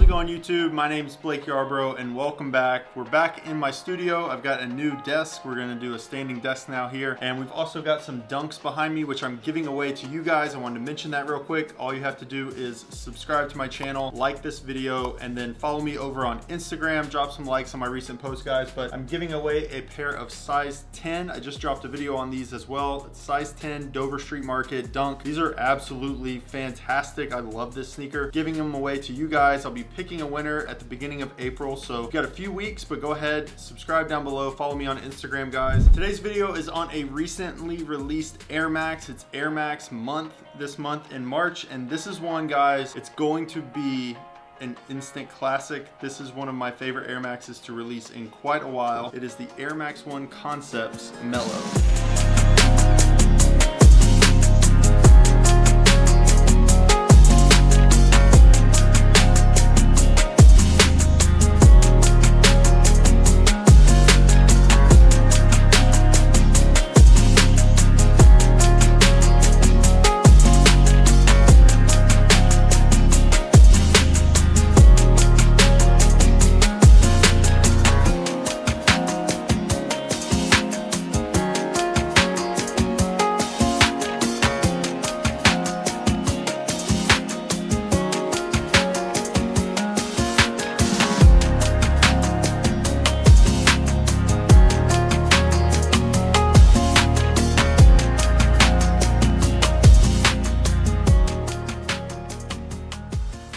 going YouTube? My name is Blake Yarbrough and welcome back. We're back in my studio. I've got a new desk. We're gonna do a standing desk now here. And we've also got some dunks behind me, which I'm giving away to you guys. I wanted to mention that real quick. All you have to do is subscribe to my channel, like this video, and then follow me over on Instagram. Drop some likes on my recent posts, guys. But I'm giving away a pair of size 10. I just dropped a video on these as well. It's size 10 Dover Street Market dunk. These are absolutely fantastic. I love this sneaker. Giving them away to you guys. I'll be picking a winner at the beginning of April, so you've got a few weeks, but go ahead, subscribe down below, follow me on Instagram, guys. Today's video is on a recently released Air Max. It's Air Max month, this month in March, and this is one, guys, it's going to be an instant classic. This is one of my favorite Air Maxes to release in quite a while. It is the Air Max 1 Concepts Mellow.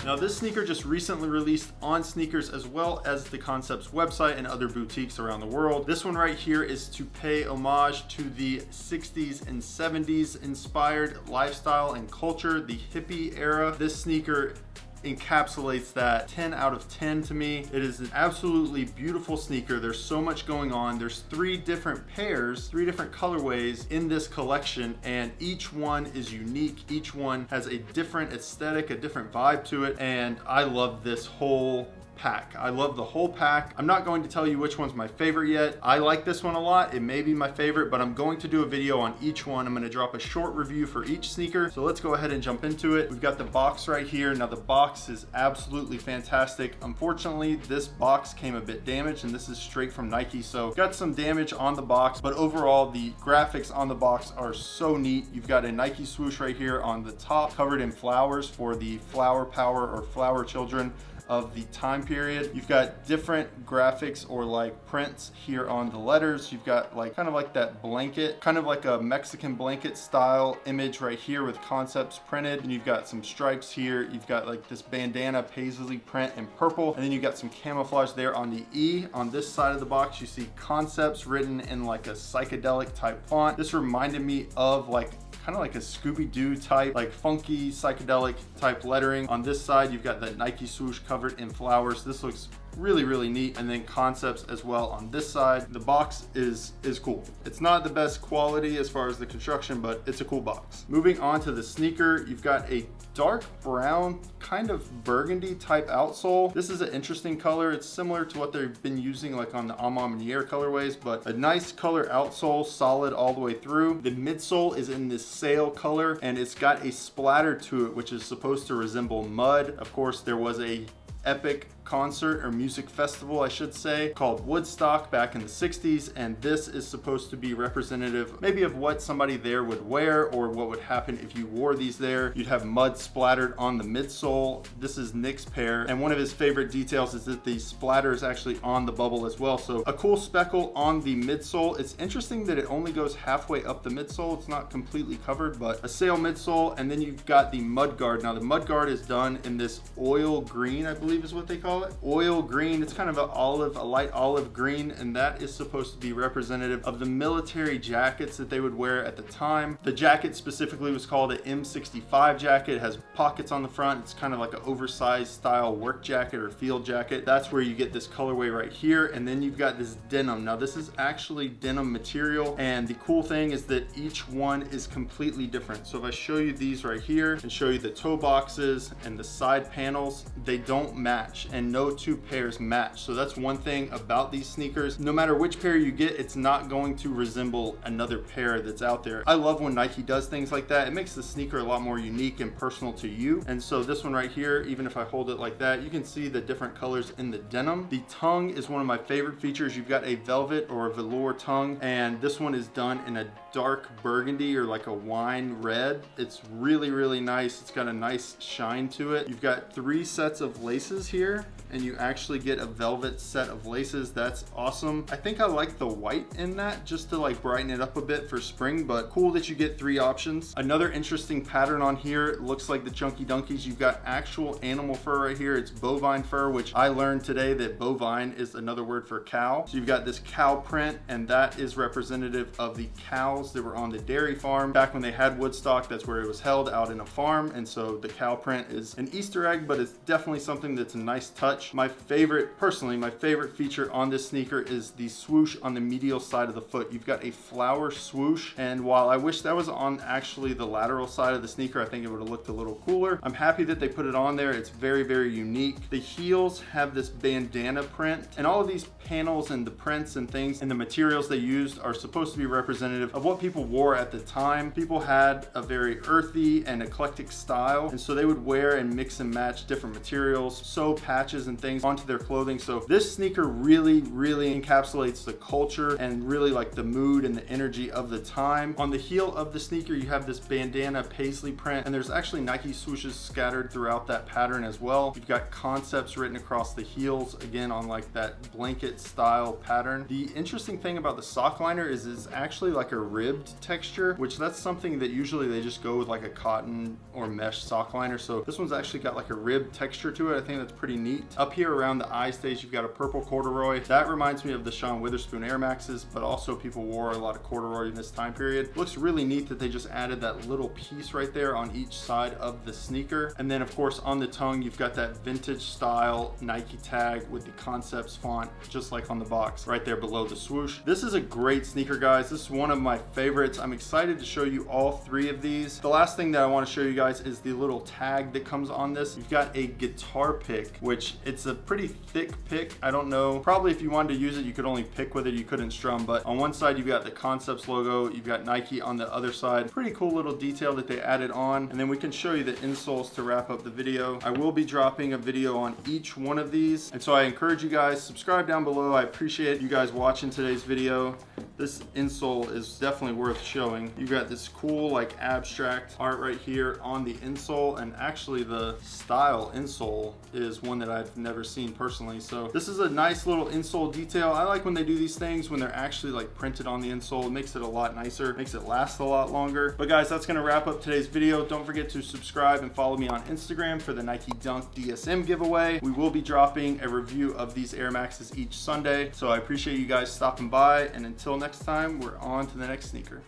Now this sneaker just recently released on Sneakers as well as the Concepts website and other boutiques around the world. This one right here is to pay homage to the 60s and 70s inspired lifestyle and culture, the hippie era. This sneaker encapsulates that. 10 out of 10 to me. It is an absolutely beautiful sneaker. There's so much going on. There's 3 different pairs, 3 different colorways in this collection, and each one is unique. Each one has a different aesthetic, a different vibe to it, and I love this whole pack. I love the whole pack. I'm not going to tell you which one's my favorite yet. I like this one a lot. It may be my favorite, but I'm going to do a video on each one. I'm going to drop a short review for each sneaker. So let's go ahead and jump into it. We've got the box right here. Now the box is absolutely fantastic. Unfortunately, this box came a bit damaged, and this is straight from Nike. So got some damage on the box, but overall the graphics on the box are so neat. You've got a Nike swoosh right here on the top covered in flowers for the flower power or flower children of the time period. You've got different graphics or like prints here on the letters. You've got like kind of like that blanket, kind of like a Mexican blanket style image right here with Concepts printed. And you've got some stripes here. You've got like this bandana paisley print in purple. And then you've got some camouflage there on the E. On this side of the box, you see Concepts written in like a psychedelic type font. This reminded me of like kind of like a Scooby-Doo type, like funky psychedelic type lettering. On this side, you've got that Nike swoosh covered in flowers. This looks really neat. And then Concepts as well on this side. The box is cool. It's not the best quality as far as the construction, but it's a cool box. Moving on to the sneaker, you've got a dark brown, kind of burgundy type outsole. This is an interesting color. It's similar to what they've been using like on the Amamaniere colorways, but a nice color outsole, solid all the way through. The midsole is in this sail color, and it's got a splatter to it, which is supposed to resemble mud. Of course, there was a epic concert or music festival, I should say, called Woodstock back in the 60s, and this is supposed to be representative maybe of what somebody there would wear or what would happen if you wore these there. You'd have mud splattered on the midsole. This is Nick's pair, and one of his favorite details is that the splatter is actually on the bubble as well. So a cool speckle on the midsole. It's interesting that it only goes halfway up the midsole. It's not completely covered, but a sail midsole. And then you've got the mud guard. Now the mud guard is done in this oil green, I believe is what they call it. Oil green. It's kind of a light olive green, and that is supposed to be representative of the military jackets that they would wear at the time. The jacket specifically was called an M65 jacket. It has pockets on the front. It's kind of like an oversized style work jacket or field jacket. That's where you get this colorway right here. And then you've got this denim. Now this is actually denim material, and the cool thing is that each one is completely different. So if I show you these right here and show you the toe boxes and the side panels, they don't match, and no two pairs match. So that's one thing about these sneakers. No matter which pair you get, it's not going to resemble another pair that's out there. I love when Nike does things like that. It makes the sneaker a lot more unique and personal to you. And so this one right here, even if I hold it like that, you can see the different colors in the denim. The tongue is one of my favorite features. You've got a velvet or a velour tongue, and this one is done in a dark burgundy or like a wine red. It's really nice. It's got a nice shine to it. You've got 3 sets of laces here, and you actually get a velvet set of laces. That's awesome. I think I like the white in that just to like brighten it up a bit for spring, but cool that you get 3 options. Another interesting pattern on here, looks like the Chunky Dunkies. You've got actual animal fur right here. It's bovine fur, which I learned today that bovine is another word for cow. So you've got this cow print, and that is representative of the cows that were on the dairy farm. Back when they had Woodstock, that's where it was held, out in a farm. And so the cow print is an Easter egg, but it's definitely something that's a nice touch. My favorite, personally, my favorite feature on this sneaker is the swoosh on the medial side of the foot. You've got a flower swoosh, and while I wish that was on actually the lateral side of the sneaker, I think it would have looked a little cooler. I'm happy that they put it on there. It's very unique. The heels have this bandana print, and all of these panels and the prints and things and the materials they used are supposed to be representative of what people wore at the time. People had a very earthy and eclectic style, and so they would wear and mix and match different materials, sew patches and things onto their clothing. So this sneaker really encapsulates the culture and really like the mood and the energy of the time. On the heel of the sneaker, you have this bandana paisley print, and there's actually Nike swooshes scattered throughout that pattern as well. You've got concepts written across the heels, again on like that blanket style pattern. The interesting thing about the sock liner is it's actually like a ribbed texture, which that's something that usually they just go with like a cotton or mesh sock liner. So this one's actually got like a ribbed texture to it. I think that's pretty neat. Up here around the eye stage, you've got a purple corduroy. That reminds me of the Sean Witherspoon Air Maxes, but also people wore a lot of corduroy in this time period. Looks really neat that they just added that little piece right there on each side of the sneaker. And then of course on the tongue, you've got that vintage style Nike tag with the Concepts font, just like on the box right there below the swoosh. This is a great sneaker, guys. This is one of my favorites. I'm excited to show you all 3 of these. The last thing that I want to show you guys is the little tag that comes on this. You've got a guitar pick, which it's a pretty thick pick. I don't know, probably if you wanted to use it, you could only pick with it, you couldn't strum, but on one side you've got the Concepts logo, you've got Nike on the other side. Pretty cool little detail that they added on. And then we can show you the insoles to wrap up the video. I will be dropping a video on each one of these, and so I encourage you guys, subscribe down below. I appreciate you guys watching today's video. This insole is definitely worth showing. You've got this cool like abstract art right here on the insole, and actually the style insole is one that I've never seen personally. So this is a nice little insole detail. I like when they do these things when they're actually like printed on the insole. It makes it a lot nicer, makes it last a lot longer. But guys, that's gonna wrap up today's video. Don't forget to subscribe and follow me on Instagram for the Nike Dunk DSM giveaway. We will be dropping a review of these Air Maxes each Sunday. So I appreciate you guys stopping by, and until next time, we're on to the next sneaker.